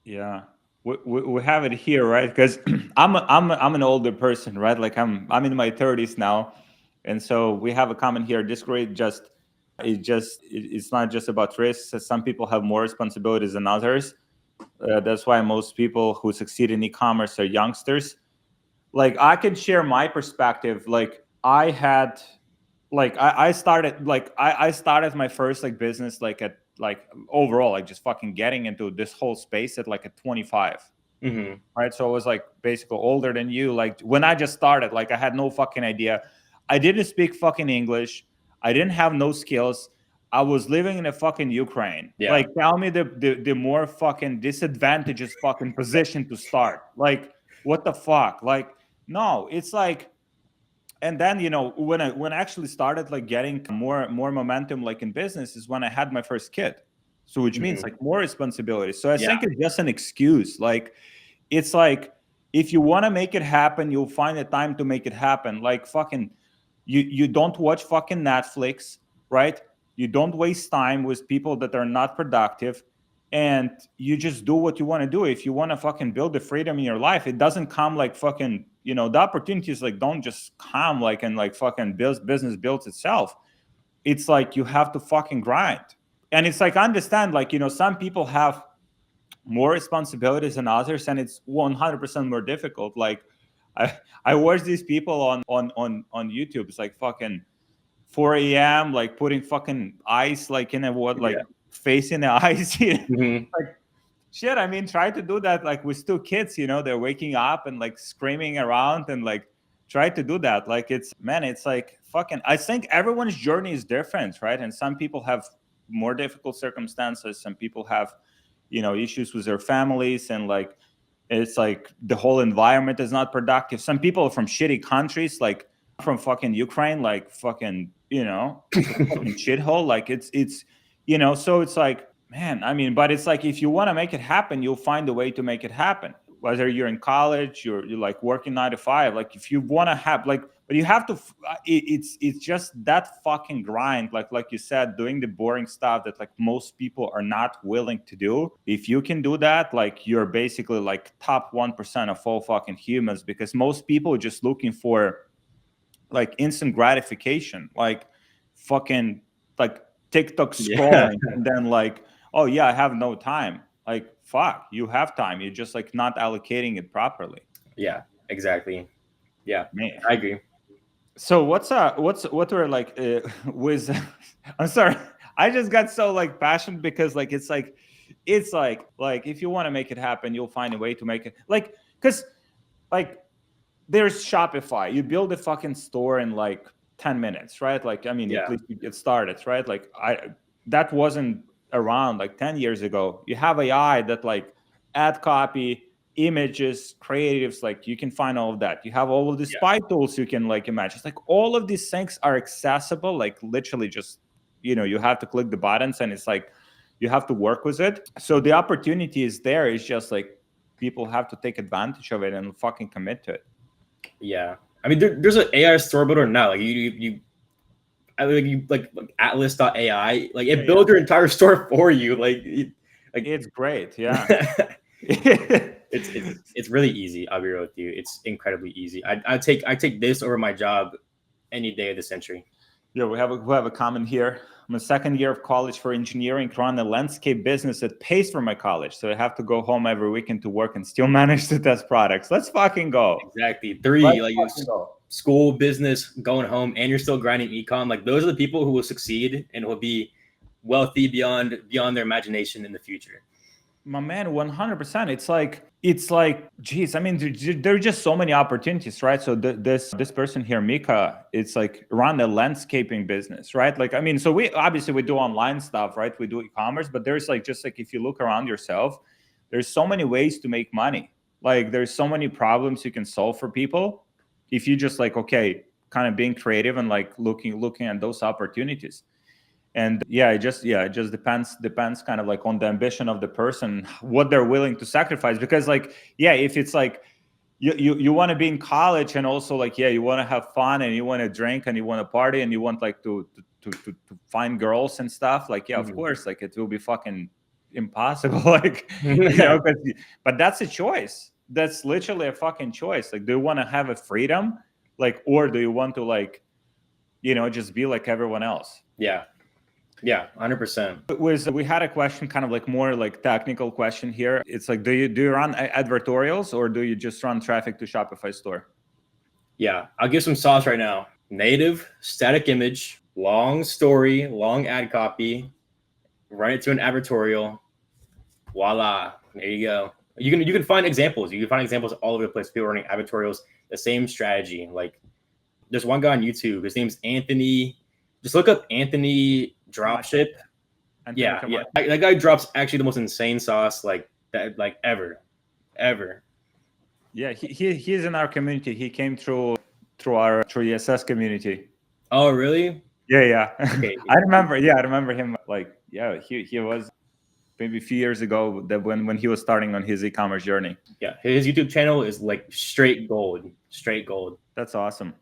Yeah, we have it here, right? Because I'm an older person, right? Like I'm in my 30s now, and so we have a comment here. This grade it's not just about risks. Some people have more responsibilities than others. That's why most people who succeed in e-commerce are youngsters. Like I can share my perspective. Like I had like I started like I started my first like business like at like overall like just fucking getting into this whole space at like at 25. mhm. Right, so I was like basically older than you. Like when I just started, like I had no fucking idea. I didn't speak fucking English. I didn't have no skills. I was living in a fucking Ukraine. Yeah, Like tell me the more fucking disadvantageous fucking position to start. Like what the fuck? Like no, it's like, and then when I actually started like getting more momentum like in business is when I had my first kid. So which means mhm. like more responsibility. So I Yeah, think it's just an excuse. Like it's like if you want to make it happen, you'll find a time to make it happen. Like fucking you don't watch fucking Netflix, right? You don't waste time with people that are not productive, and you just do what you want to do. If you want to fucking build the freedom in your life, it doesn't come like fucking, the opportunities like don't just come like and like fucking business builds itself. It's like you have to fucking grind. And it's like I understand like, some people have more responsibilities than others, and it's 100% more difficult. Like I watch these people on YouTube. It's like fucking 4 a.m. like putting fucking ice like in a what yeah, like face in the ice. mhm. Like shit. I mean, try to do that like with two kids. They're waking up and like screaming around and like try to do that. Like it's man, it's like fucking. I think everyone's journey is different, right? And some people have more difficult circumstances. Some people have issues with their families, and like it's like the whole environment is not productive. Some people are from shitty countries, like from fucking Ukraine, like fucking it's a fucking shithole. Like so it's like, man, I mean, but it's like if you want to make it happen, you'll find a way to make it happen. Whether you're in college, you're like working 9 to 5. Like if you want to have like, but you have to. It's just that fucking grind. Like you said, doing the boring stuff that like most people are not willing to do. If you can do that, like you're basically like top 1% of all fucking humans, because most people are just looking for like instant gratification, like fucking like TikTok Yeah, scrolling, and then like, oh yeah, I have no time. Like fuck, you have time. You're just like not allocating it properly. yeah, exactly. Yeah, Man. I agree. So what were like with I'm sorry. I just got so like passionate because like it's like if you want to make it happen, you'll find a way to make it. Like cuz like there's Shopify. You build a fucking store in like 10 minutes, right? Like I mean, at Yeah, least you get started, right? Like that wasn't around like 10 years ago. You have AI that like ad copy, images, creatives, like you can find all of that. You have all of the yeah, spy tools you can like imagine. It's like all of these things are accessible, like literally just you have to click the buttons, and it's like you have to work with it. So the opportunity is there. It's just like people have to take advantage of it and fucking commit to it. yeah. I mean, there's an AI store builder now. Like like Atlas.ai. Like Yeah, it yeah. builds your entire store for you. Like It's great. Yeah. it's really easy. I'll be real with you. It's incredibly easy. I take this over my job any day of the century. Yeah, we have a comment here. I'm a second year of college for engineering, run a landscape business that pays for my college. So I have to go home every weekend to work and still manage to test products. Let's fucking go. Exactly. Let's Three, like fucking go. school, business, going home, and you're still grinding ecom. Like those are the people who will succeed and will be wealthy beyond their imagination in the future. My man, 100%. It's like, geez, I mean, there are just so many opportunities, right? So this person here, Mika, it's like run a landscaping business, right? Like, I mean, so we do online stuff, right? We do e-commerce, but there's like just like if you look around yourself, there's so many ways to make money. Like, there's so many problems you can solve for people. if you just like, okay, kind of being creative and like looking at those opportunities. And it just depends kind of like on the ambition of the person, what they're willing to sacrifice. Because like, if it's like you want to be in college and also like, you want to have fun and you want to drink and you want to party and you want like to find girls and stuff, like, of course, like it will be fucking impossible. Like, but that's a choice. That's literally a fucking choice. Like, do you want to have a freedom, like, or do you want to like, just be like everyone else? Yeah, 100%. We had a question, kind of like more like technical question here. It's like, do you run advertorials or do you just run traffic to Shopify store? Yeah, I'll give some sauce right now. Native, static image, long story, long ad copy, run it to an advertorial. Voila, there you go. You can find examples. You can find examples all over the place. People running advertorials, the same strategy. Like, there's one guy on YouTube. His name's Anthony. Just look up Anthony Dropship. Yeah. That guy drops actually the most insane sauce like that, like ever. Yeah, he's in our community. He came through the SS community. Oh, really? Yeah. Okay. I remember him. Like, he was maybe a few years ago, that when he was starting on his e-commerce journey. Yeah, his YouTube channel is like straight gold. That's awesome.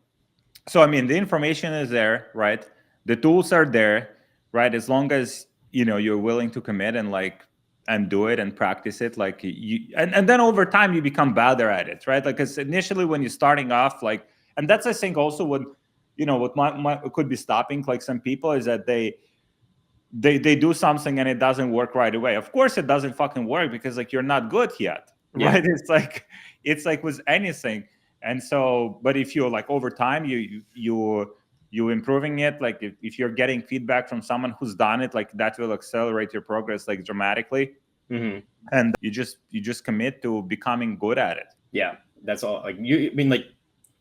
So I mean, the information is there, right? The tools are there, right? As long as you're willing to commit and like and do it and practice it, like and then over time you become better at it, right? Like, because initially when you're starting off, like, and that's, I think, also what what could be stopping like some people is that they do something and it doesn't work right away. Of course it doesn't fucking work because like you're not good yet, right? It's like with anything. And so, but if you like over time you improving it, like if you're getting feedback from someone who's done it, like that will accelerate your progress like dramatically. And you just commit to becoming good at it. Yeah, that's all. Like, I mean, like,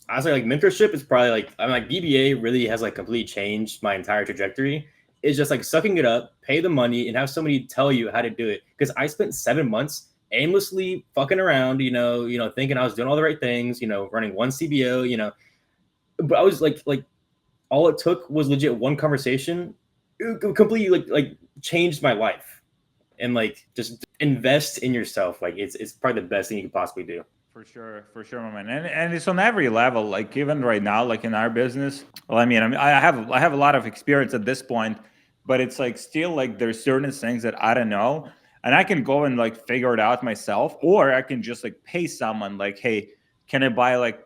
I was like mentorship is probably like, I'm like, BBA really has like completely changed my entire trajectory. It's just like sucking it up, pay the money, and have somebody tell you how to do it. Because I spent 7 months aimlessly fucking around, thinking I was doing all the right things, running one CBO, but I was like all it took was legit one conversation. It completely like changed my life. And like, just invest in yourself. Like, it's probably the best thing you could possibly do. For sure, my man. And it's on every level. Like, even right now, like in our business. Well, I mean, I have a lot of experience at this point, but it's like still like there's certain things that I don't know, and I can go and like figure it out myself, or I can just like pay someone like, hey, can I buy like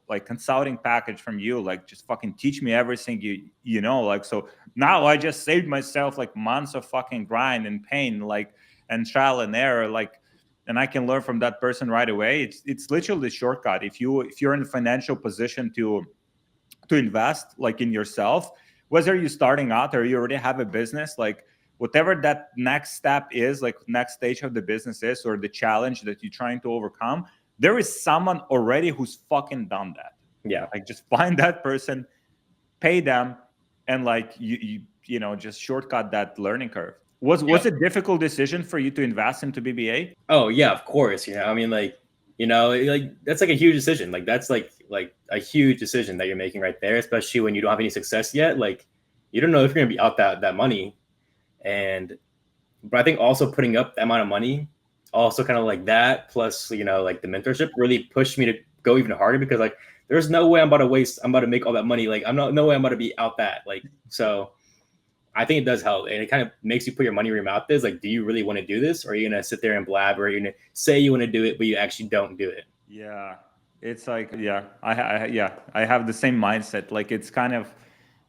like consulting package from you? Like, just fucking teach me everything you know. Like, so now I just saved myself like months of fucking grind and pain, like, and trial and error, like. And I can learn from that person right away. It's literally a shortcut. If you're in a financial position to invest like in yourself, whether you're starting out or you already have a business, like whatever that next step is, like next stage of the business is, or the challenge that you're trying to overcome, there is someone already who's fucking done that. Yeah. Like, just find that person, pay them, and like you just shortcut that learning curve. Was it a difficult decision for you to invest into BBA? Oh yeah, of course. I mean, like, like that's like a huge decision. Like, that's like a huge decision that you're making right there, especially when you don't have any success yet. Like, you don't know if you're gonna be out that money. But I think also putting up that amount of money, also kind of like that, plus like the mentorship really pushed me to go even harder, because like there's no way I'm about to make all that money. Like, no way I'm about to be out that. Like, so I think it does help, and it kind of makes you put your money where your mouth is. Like, do you really want to do this, or are you gonna sit there and blab, or are you gonna say you want to do it but you actually don't do it? Yeah, it's like, I have the same mindset. Like, it's kind of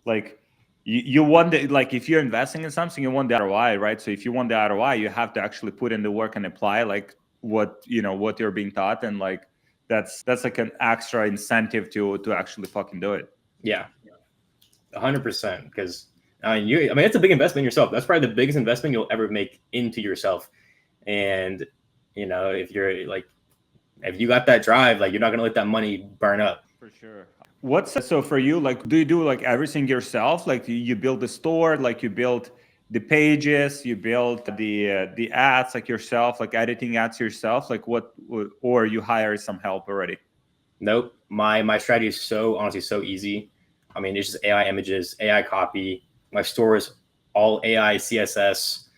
like you want the, like, if you're investing in something, you want the ROI, right? So if you want the ROI, you have to actually put in the work and apply like what you're being taught, and like that's like an extra incentive to actually fucking do it. Yeah, 100%. Because I mean, it's a big investment in yourself. That's probably the biggest investment you'll ever make into yourself. And if you got that drive, like, you're not gonna let that money burn up. For sure. So for you, like, do you do like everything yourself? Like, you build the store, like you build the pages, you build the ads like yourself, like editing ads yourself, like or you hire some help already? Nope. My strategy is so honestly so easy. I mean, it's just AI images, AI copy. My store is all AI CSS.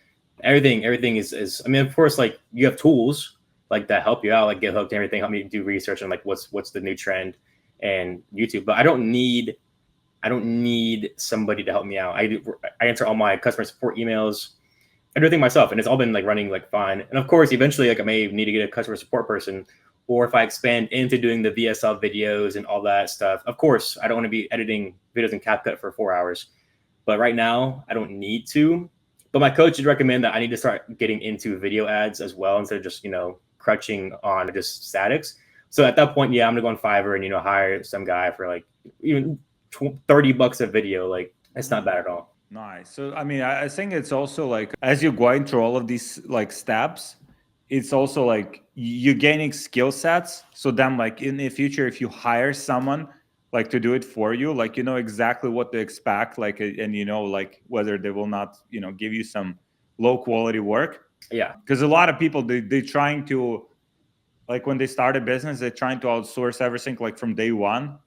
Everything is. I mean, of course, like you have tools like that help you out, like GitHub and everything, help me do research on like what's the new trend and YouTube. But I don't need somebody to help me out. I answer all my customer support emails, everything myself, and it's all been like running like fine. And of course, eventually, like I may need to get a customer support person, or if I expand into doing the VSL videos and all that stuff. Of course, I don't want to be editing videos in CapCut for 4 hours, but right now I don't need to. But my coach did recommend that I need to start getting into video ads as well instead of just crutching on just statics. So at that point, yeah, I'm gonna go on Fiverr and hire some guy for like even $30 a video. Like it's not bad at all. Nice. So, I mean, I think it's also like as you're going through all of these like steps, it's also like you're gaining skill sets. So then, like in the future, if you hire someone like to do it for you, like you know exactly what to expect, like, and like whether they will not, give you some low quality work. Yeah. Because a lot of people they're trying to, like when they start a business, they're trying to outsource everything like from day one,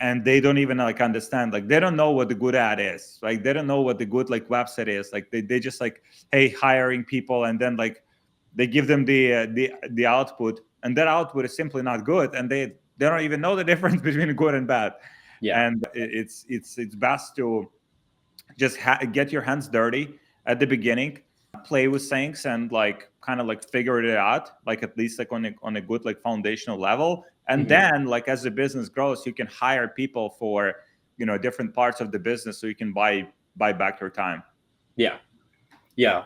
and they don't even like understand, like they don't know what the good ad is, like they don't know what the good like website is, like they just like, hey, hiring people, and then like they give them the output, and that output is simply not good, and they don't even know the difference between good and bad. Yeah. And it's best to just get your hands dirty at the beginning, play with things, and like kind of like figure it out, like at least like on a good like foundational level. And then like as the business grows, you can hire people for different parts of the business, so you can buy back your time. Yeah. Yeah.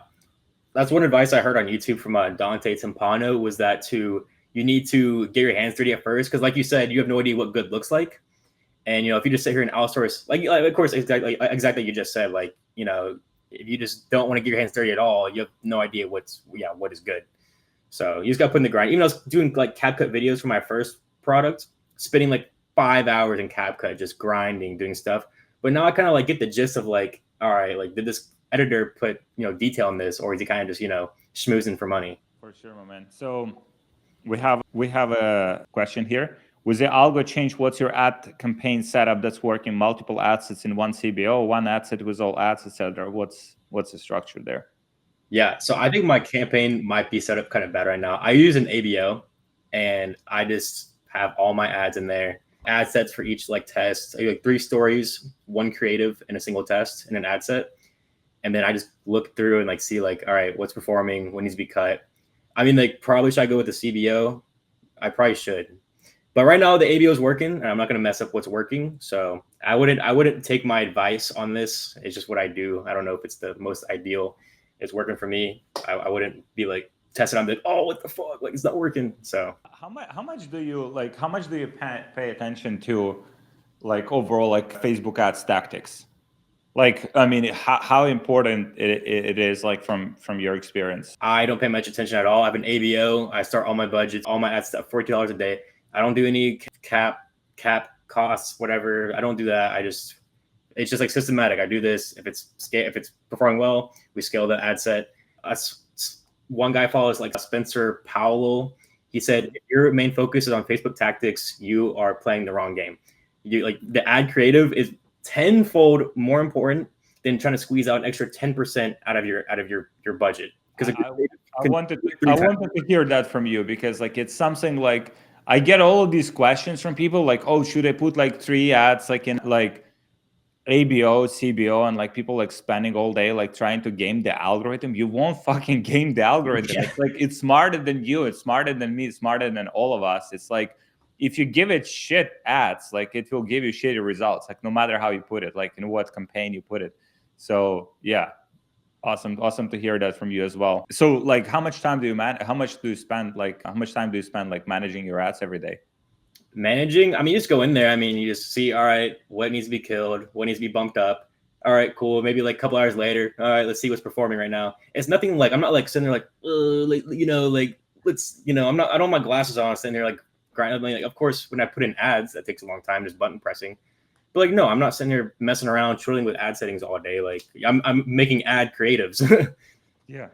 That's one advice I heard on YouTube from Dante Timpano, was that you need to get your hands dirty at first, because like you said, you have no idea what good looks like. And if you just sit here and outsource, like of course exactly you just said, like if you just don't want to get your hands dirty at all, you have no idea what is good. So you just got to put in the grind. Even I was doing like CapCut videos for my first product, spending like 5 hours in CapCut, just grinding, doing stuff. But now I kind of like get the gist of like, all right, like did this editor put detail in this, or is he kind of just schmoozing for money? For sure, my man. So we have a question here. With the algo change, what's your ad campaign setup that's working? Multiple ad sets in one CBO, one ad set with all ads, etc. What's the structure there? Yeah, so I think my campaign might be set up kind of bad right now. I use an ABO, and I just have all my ads in there. Ad sets for each like test. I do like 3 stories, 1 creative, and a single test in an ad set. And then I just look through and like see like, all right, what's performing, what needs to be cut. I mean, like probably should I go with the CBO? I probably should. But right now the ABO is working, and I'm not going to mess up what's working. So I wouldn't take my advice on this. It's just what I do. I don't know if it's the most ideal. It's working for me. I wouldn't be like testing on the, oh, what the fuck? Like it's not working. So how much do you pay attention to like overall like Facebook ads tactics? Like, I mean, how important it is, like from your experience? I don't pay much attention at all. I have an ABO. I start all my budgets, all my ads at $40 a day. I don't do any cap costs, whatever. I don't do that. It's just like systematic. I do this. If it's performing well, we scale the ad set. One guy follows like Spencer Powell. He said, if your main focus is on Facebook tactics, you are playing the wrong game. Like the ad creative is tenfold more important than trying to squeeze out an extra 10% out of your budget. Because I wanted to hear that from you, because like it's something like I get all of these questions from people like, oh, should I put like 3 ads like in like ABO, CBO, and like people like spending all day like trying to game the algorithm? You won't fucking game the algorithm. Yeah. It's like it's smarter than you, it's smarter than me, it's smarter than all of us. It's like if you give it shit ads, like it will give you shitty results, like no matter how you put it, like in what campaign you put it. So yeah, awesome to hear that from you as well. So like how much time do you spend like managing your ads every day? Managing, I mean, you just go in there. I mean, you just see, all right, what needs to be killed, what needs to be bumped up. All right, cool. Maybe like a couple hours later, all right, let's see what's performing right now. It's nothing like, I'm not like sitting there like, like let's, I don't have my glasses on, sitting there like grinding. Like, of course, when I put in ads, that takes a long time, just button pressing. But like, no, I'm not sitting here messing around, twiddling with ad settings all day. Like I'm making ad creatives. Yeah.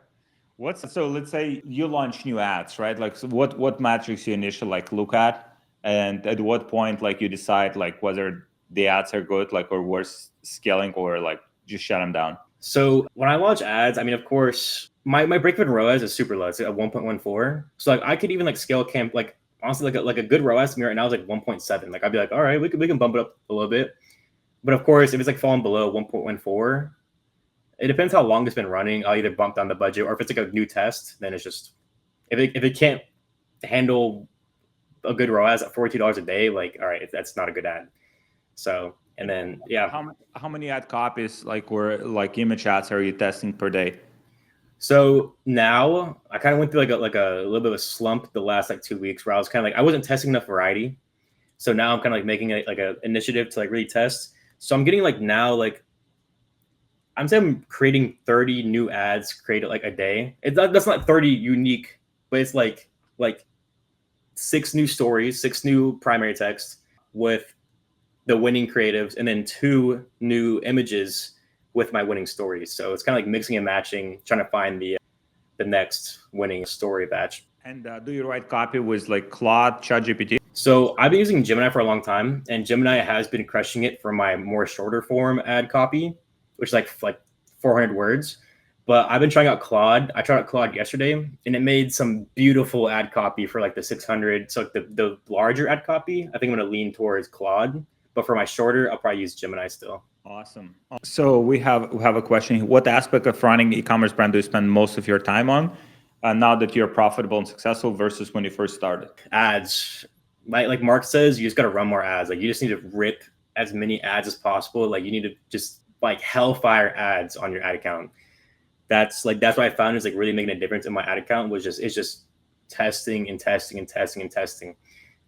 So let's say you launch new ads, right? Like, so what metrics you initially like look at? And at what point like you decide like whether the ads are good, like, or worth scaling, or like just shut them down? So when I launch ads, I mean, of course, my break-even ROAS is super low. It's at 1.14. So like I could even like scale camp like honestly like a good ROAS to me right now is like 1.7. Like I'd be like, all right, we can bump it up a little bit. But of course, if it's like falling below 1.14, it depends how long it's been running. I'll either bump down the budget, or if it's like a new test, then it's just if it can't handle a good ROAS at $42 a day, like all right, that's not a good ad. So and then yeah. How many ad copies like, or like image ads are you testing per day? So now I kind of went through like a little bit of a slump the last like 2 weeks where I was kind of like I wasn't testing enough variety. So now I'm kind of like making like a initiative to like really test. So I'm getting like now like I'm saying I'm creating 30 new ads created like a day. That's not 30 unique, but it's like 6 new stories, 6 new primary text with the winning creatives, and then 2 new images with my winning stories. So it's kind of like mixing and matching, trying to find the next winning story batch. And do you write copy with like Claude, ChatGPT? So I've been using Gemini for a long time, and Gemini has been crushing it for my more shorter form ad copy, which is like 400 words. But I've been trying out Claude. I tried out Claude yesterday, and it made some beautiful ad copy for like the 600. So like the larger ad copy, I think I'm going to lean towards Claude. But for my shorter, I'll probably use Gemini still. Awesome. So we have a question. What aspect of running e-commerce brand do you spend most of your time on now that you're profitable and successful versus when you first started? Ads. Like Mark says, you just got to run more ads. Like you just need to rip as many ads as possible. Like you need to just like hellfire ads on your ad account. That's what I found is like really making a difference in my ad account, was it's just testing and testing and testing and testing.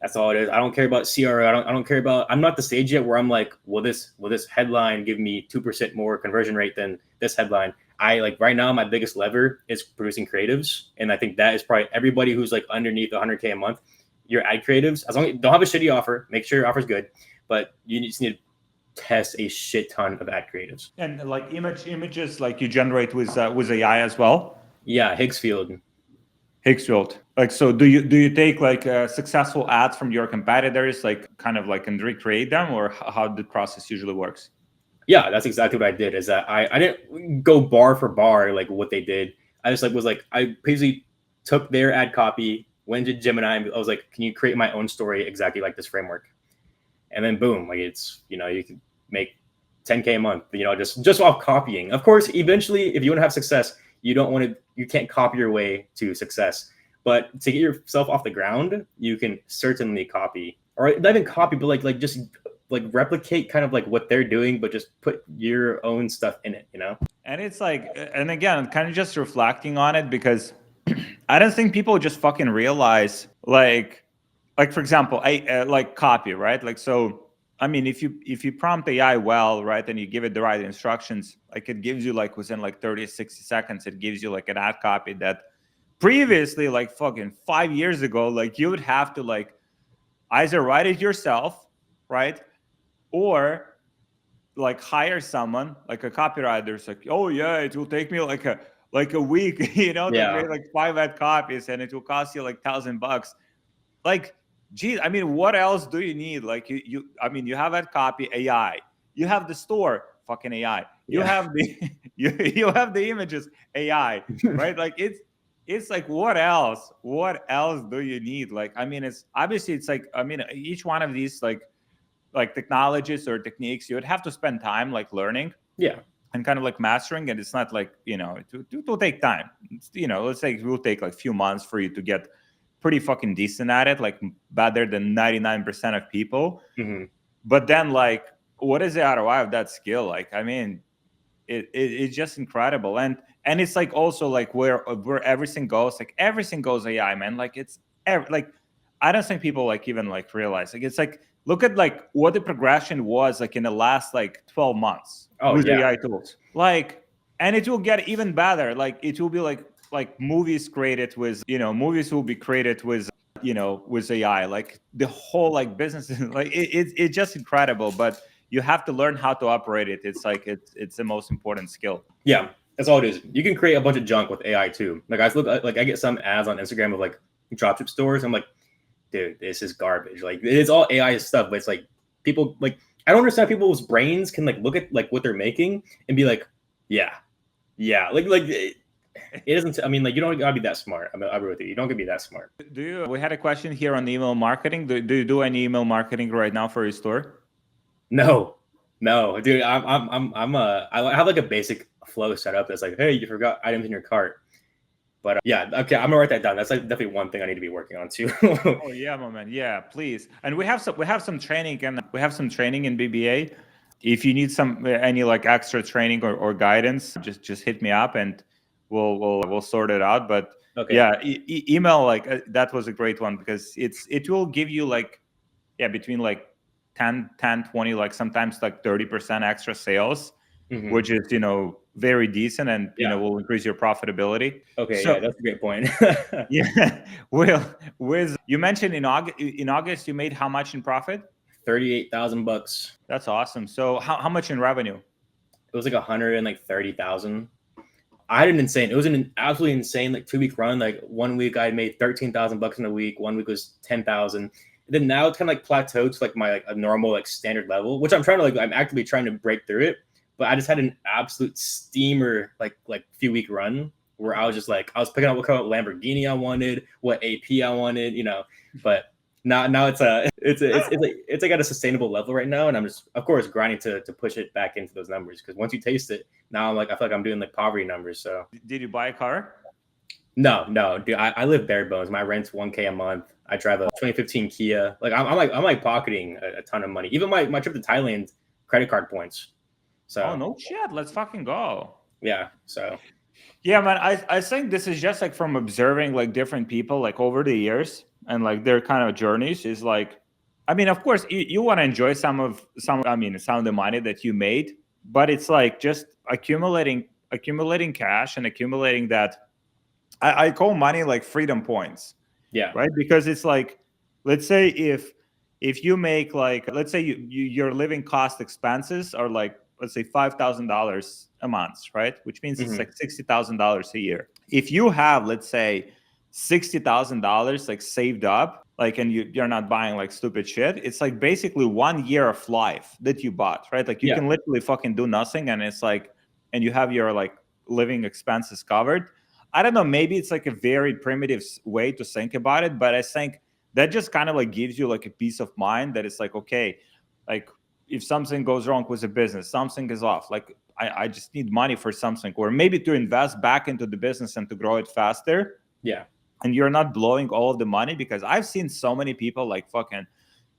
That's all it is. I don't care about CRO. I don't care about. I'm not the stage yet where I'm like, will this headline give me 2% more conversion rate than this headline? I like right now my biggest lever is producing creatives, and I think that is probably everybody who's like underneath 100K a month. Your ad creatives, as long as you don't have a shitty offer, make sure your offer's good, but you just need to test a shit ton of ad creatives. And like images, like you generate with AI as well. Yeah, Higgsfield. Like, so do you take like successful ads from your competitors, like kind of like and recreate them, or how the process usually works? Yeah, that's exactly what I did. Is that I didn't go bar for bar like what they did. I just like was like I basically took their ad copy, went to Gemini, and I was like, can you create my own story exactly like this framework? And then boom, like it's you can make 10K a month, just off copying. Of course, eventually, if you want to have success, you can't copy your way to success. But to get yourself off the ground, you can certainly copy, or not even copy, but like just like replicate kind of like what they're doing, but just put your own stuff in it, And it's like, and again, kind of just reflecting on it, because I don't think people just fucking realize like for example, I like copy, right? Like, so I mean, if you prompt AI well, right, and you give it the right instructions, like it gives you like within like 30 60 seconds, it gives you like an ad copy that previously, like fucking 5 years ago, like you would have to like either write it yourself, right, or like hire someone like a copywriter. It's like, oh yeah, it will take me like a week, to create like 5 ad copies, and it will cost you like $1,000. Like, geez, I mean, what else do you need? Like you I mean, you have ad copy, AI, you have the store, fucking AI, you have the you have the images, AI, right? Like it's like, what else do you need? Like, I mean, it's obviously, it's like, I mean, each one of these like technologies or techniques, you would have to spend time like learning, and kind of like mastering. And it's not like, it will take time. Let's say it will take like a few months for you to get pretty fucking decent at it, like better than 99% of people. Mm-hmm. But then like, what is the ROI of that skill? Like, I mean, it's just incredible. And it's like also like where everything goes, like everything goes AI, man. Like it's like, I don't think people like even like realize, like, it's like, look at like what the progression was like in the last like 12 months with AI tools. Like, and it will get even better. Like it will be like movies created with, movies will be created with, with AI. Like the whole like business, like it's just incredible. But you have to learn how to operate it. It's like it's the most important skill. Yeah, that's all it is. You can create a bunch of junk with AI too. Like I get some ads on Instagram of like dropship stores. I'm like, dude, this is garbage. Like it's all AI stuff, but it's like people like I don't understand people's brains can like look at like what they're making and be like, yeah, yeah, like it doesn't. I mean, like you don't gotta be that smart. I agree with you. You don't gotta be that smart. Do you? We had a question here on email marketing. Do you do any email marketing right now for your store? No, no, dude. I have like a basic flow set up that's like, hey, you forgot items in your cart. But yeah, okay, I'm gonna write that down. That's like definitely one thing I need to be working on too. Oh yeah, my man. Yeah, please. And we have some training, and we have some training in BBA. If you need some any like extra training or guidance, just hit me up and we'll sort it out. But Okay. yeah, email like that was a great one because it will give you like between like 10 20, like sometimes like 30% extra sales, which is very decent and will increase your profitability. Okay, So yeah, that's a great point. yeah, well, with you mentioned in August you made how much in profit? $38,000. That's awesome. So how much in revenue? It was like 130,000. I had an insane. It was an absolutely insane like 2 week run. Like 1 week I made $13,000 in a week. 1 week was 10,000. Then now it's kind of like plateaued to like my like a normal like standard level, which I'm trying to like I'm actively trying to break through it. But I just had an absolute steamer like few week run where I was just like I was picking out what kind of Lamborghini I wanted, what AP I wanted, But now it's like at a sustainable level right now, and I'm just of course grinding to push it back into those numbers because once you taste it, now I'm like I feel like I'm doing like poverty numbers. So did you buy a car? No, dude, I live bare bones. My rent's $1K a month. I drive a 2015 Kia. Like I'm like pocketing a ton of money. Even my trip to Thailand, credit card points. So Oh no shit, let's fucking go. Yeah. So yeah, man, I think this is just like from observing like different people like over the years and like their kind of journeys is like, I mean, of course you want to enjoy some of the money that you made, but it's like just accumulating cash and accumulating that. I call money like freedom points. Yeah. Right. Because it's like, let's say if you make like, let's say your living cost expenses are like, let's say $5,000 a month, right? Which means it's like $60,000 a year. If you have, let's say, $60,000 like saved up, like, and you're not buying like stupid shit, it's like basically 1 year of life that you bought, right? Like you can literally fucking do nothing, and it's like, and you have your like living expenses covered. I don't know, maybe it's like a very primitive way to think about it, but I think that just kind of like gives you like a peace of mind that it's like, okay, like if something goes wrong with the business, something is off, like I just need money for something, or maybe to invest back into the business and to grow it faster. Yeah. And you're not blowing all of the money, because I've seen so many people like fucking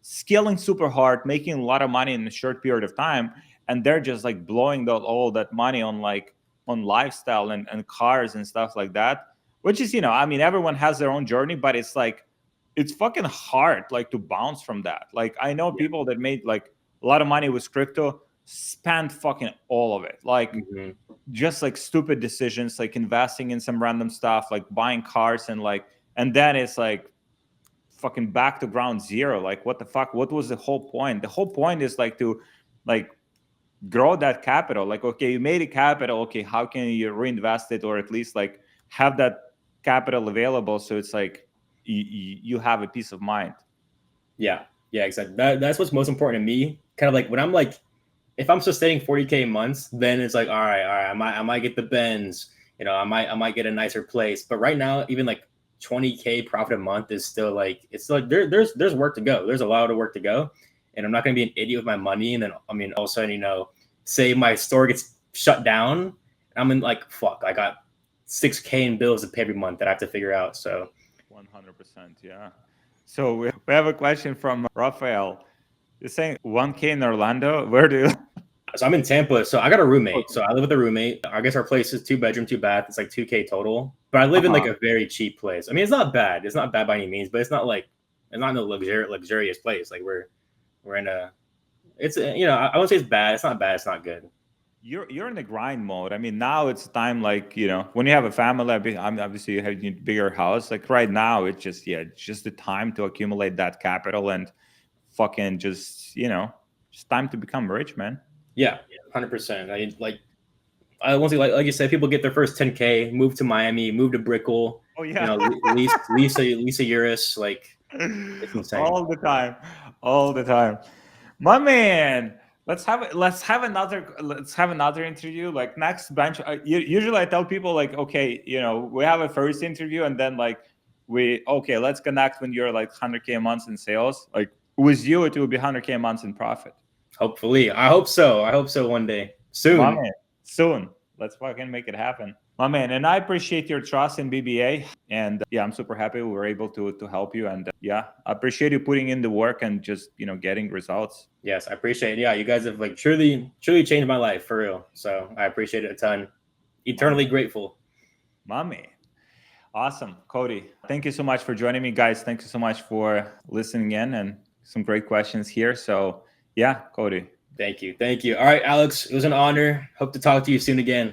scaling super hard, making a lot of money in a short period of time, and they're just like blowing all that money on like on lifestyle and cars and stuff like that, which is, I mean, everyone has their own journey, but it's like, it's fucking hard like to bounce from that. Like I know people that made like a lot of money with crypto, spent fucking all of it, like just like stupid decisions, like investing in some random stuff, like buying cars, and then it's like fucking back to ground zero. Like what the fuck, what was the whole point? The whole point is like to like grow that capital. Like, okay, you made a capital, okay, how can you reinvest it, or at least like have that capital available, so it's like you have a peace of mind. Yeah, exactly. That's what's most important to me. Kind of like when I'm like, if I'm sustaining 40K months, then it's like, all right, I might get the Benz, I might get a nicer place. But right now, even like 20K profit a month is still like, it's still like there's work to go. There's a lot of work to go. And I'm not going to be an idiot with my money. And then, I mean, all of a sudden, say my store gets shut down, I'm in like, fuck, I got 6K in bills to pay every month that I have to figure out. So 100%. Yeah. So we have a question from Raphael. You're saying 1K in Orlando. Where do you? So I'm in Tampa. So I got a roommate. So I live with a roommate. I guess our place is 2 bedroom, 2 bath. It's like 2K total. But I live in like a very cheap place. I mean, it's not bad. It's not bad by any means, but it's not no luxurious place. Like we're in a, it's, I won't say it's bad. It's not bad. It's not good. You're in the grind mode. I mean, now it's time, like, when you have a family, I'm obviously you have a bigger house. Like right now, it's just the time to accumulate that capital and fucking just, just time to become rich, man. Yeah, 100%. I won't say like you said, people get their first 10K, move to Miami, move to Brickell. Oh yeah. Lisa Urus, like It's insane. All the time, all the time. My man, let's have another interview. Like next bench. Usually I tell people like, okay, we have a first interview, and then like let's connect when you're like 100K a month in sales. Like with you, it will be 100K a month in profit. Hopefully, I hope so. I hope so one day soon. My man, soon. Let's fucking make it happen. My man, and I appreciate your trust in BBA. And I'm super happy we were able to help you. And I appreciate you putting in the work and just, getting results. Yes, I appreciate it. Yeah, you guys have like truly changed my life for real. So I appreciate it a ton. Eternally grateful. My man. Awesome. Kody, thank you so much for joining me, guys. Thank you so much for listening in and some great questions here. So Kody. Thank you. All right, Alex, it was an honor. Hope to talk to you soon again.